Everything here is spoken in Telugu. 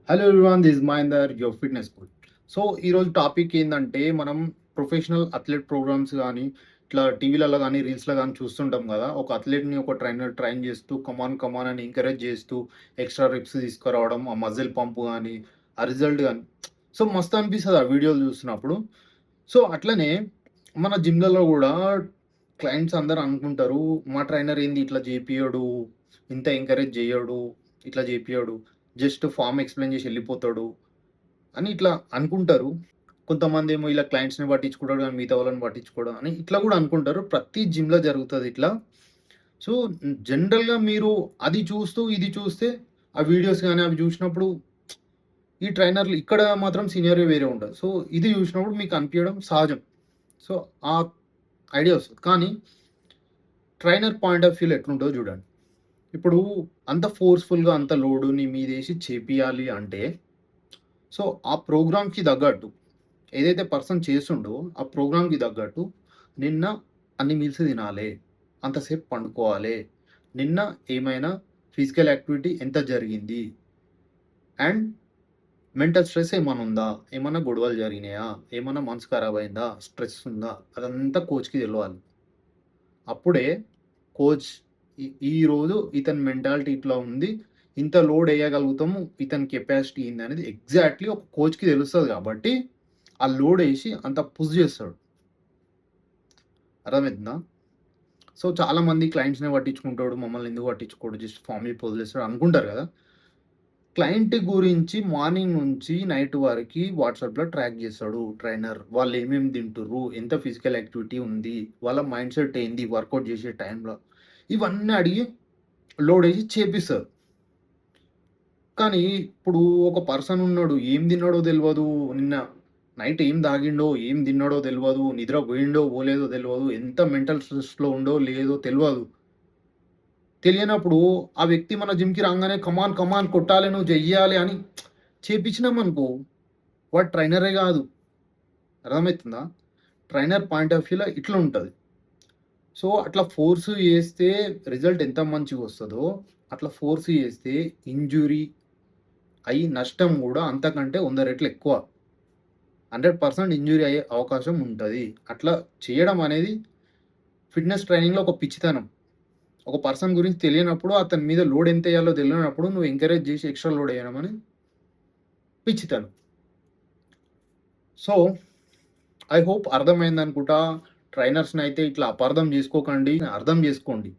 Hello everyone, this Mahender your fitness coach. So ఈరోజు టాపిక్ ఏంటంటే మనం ప్రొఫెషనల్ అథ్లెట్ ప్రోగ్రామ్స్ కానీ ఇట్లా టీవీలలో కానీ రీల్స్లో కానీ చూస్తుంటాం కదా. ఒక అథ్లెట్ని ఒక ట్రైనర్ ట్రైన్ చేస్తూ కమాన్ కమాన్ అని ఎంకరేజ్ చేస్తూ ఎక్స్ట్రా రిప్స్ తీసుకురావడం, ఆ మజిల్ పంప్ కానీ ఆ రిజల్ట్ కానీ సో మస్తు అనిపిస్తుంది ఆ వీడియోలు చూస్తున్నప్పుడు. సో అట్లనే మన జిమ్లలో కూడా క్లయింట్స్ అందరూ అనుకుంటారు, మా ట్రైనర్ ఏంది ఇట్లా చేపియడు, ఇంత ఎంకరేజ్ చేయడు, ఇట్లా చేపియడు, జస్ట్ ఫార్మ్ ఎక్స్‌ప్లెయిన్ చేసి ఎళ్ళిపోతాడు అని ఇట్లా అనుకుంటారు. కొంతమందేమో ఇలా క్లయింట్స్‌ని పట్టించుకుంటాడు గానీ మిగతా వాళ్ళని పట్టించుకోడు అని ఇట్లా గూడా అనుకుంటారు. ప్రతి జిమ్‌లో జరుగుతది ఇట్లా. సో, జనరల్‌గా మీరు అది చూస్తూ, ఇది చూస్తే ఆ వీడియోస్ గాని అవి చూసినప్పుడు ఈ ట్రైనర్‌లు ఇక్కడ మాత్రం సినారియో వేరే ఉంటది. సో, ఇది చూసినప్పుడు మీకు అనిపియడం సహజం. సో, ఆ ఐడియా వస్తది. కానీ ట్రైనర్ పాయింట్ ఆఫ్ వ్యూలో ఎట్లుంటదో చూడండి. ఇప్పుడు అంత ఫోర్స్‌ఫుల్‌గా అంత లోడ్ నీ మీదేసి చేపియాలి అంటే సో, ఆ ప్రోగ్రామ్‌కి తగ్గట్టు ఏదైతే పర్సన్ చేస్తుండో, ఆ ప్రోగ్రామ్‌కి తగ్గట్టు నిన్న అన్ని మీల్స్ తినాలే, అంతసేపు పండుకోవాలే, నిన్న ఏమైనా ఫిజికల్ యాక్టివిటీ ఎంత జరిగింది, అండ్ మెంటల్ స్ట్రెస్ ఏమన్నా ఉందా? ఏమన్నా గొడవలు జరిగినాయా? ఏమన్నా మనసు ఖరాబ్ అయిందా? స్ట్రెస్ ఉందా? అదంతా కోచ్‌కి తెలవాలి. అప్పుడే కోచ్ ఈరోజు ఇతని మెంటాలిటీ ఇట్లా ఉంది, ఇంత లోడ్ ఎయగలుగుతాము, ఇతని కెపాసిటీ ఏందనేది ఎగ్జాక్ట్‌లీ ఒక కోచ్‌కి తెలుస్తది కాబట్టి, ఆ లోడేసి అంత పుష్ చేస్తాడు. అర్థమైతుందా? సో, చాలామంది క్లయింట్స్‌నే పట్టించుకుంటాడు, మమ్మల్ని ఎందుకు పట్టించుకోడు, జస్ట్ ఫామ్ చెప్పి వదిలేస్తాడు అనుకుంటారు కదా. క్లయింట్ గురించి మార్నింగ్ నుంచి నైట్ వరకి వాట్సాప్‌లో ట్రాక్ చేస్తాడు ట్రైనర్. వాళ్ళు ఏమేమి తింటుర్రు, ఎంత ఫిజికల్ యాక్టివిటీ ఉంది, వాళ్ళ మైండ్ సెట్ ఏంది వర్కౌట్ చేసే టైంలో, ఇవన్నీ అడిగి లోడేసి చేపిస్తారు. కానీ ఇప్పుడు ఒక పర్సన్ ఉన్నాడు. ఏం తిన్నాడో తెలవదు. నిన్న నైట్ ఏం తాగిండో, ఏం తిన్నాడో తెలవదు. నిద్ర పోయిండో, పోలేదో తెలవదు. ఎంత మెంటల్ స్ట్రెస్‌లో ఉండో, లేదో తెలవదు. తెలియనప్పుడు ఆ వ్యక్తి మన జిమ్‌కి రాంగానే కమాన్, కమాన్ కొట్టాలి, నువ్వు చెయ్యాలి అని చేపించినామనుకో, వాడు ట్రైనరే గాదు. అర్థమైతుందా? ట్రైనర్ పాయింట్ ఆఫ్ వ్యూలో ఇట్లా ఉంటది. సో, అట్లా ఫోర్స్ చేస్తే రిజల్ట్ ఎంత మంచిగొస్తదో, అట్లా ఫోర్స్ చేస్తే ఇంజ్యూరీ అయ్యి నష్టం గూడా అంతకంటే 100 రెట్లు ఎక్కువ. 100% ఇంజ్యూరీ అయ్యే అవకాశం ఉంటది. అట్లా చేయడం అనేది ఫిట్‌నెస్ ట్రైనింగ్‌లో ఒక పిచ్చితనం. ఒక పర్సన్ గురించి తెలియనప్పుడు, అతని మీద లోడ్ ఎంతెయ్యాలో తెలవనప్పుడు నువ్వు ఎంకరేజ్ చేసి ఎక్స్‌ట్రా లోడ్ ఎయడం అనేది పిచ్చితనం. సో, ఐ హోప్ అర్థమైందనుకుంటా. ట్రైనర్స్‌నయితే ఇట్లా అపార్థం జేసుకోకండి. అర్థం జేసుకోండి.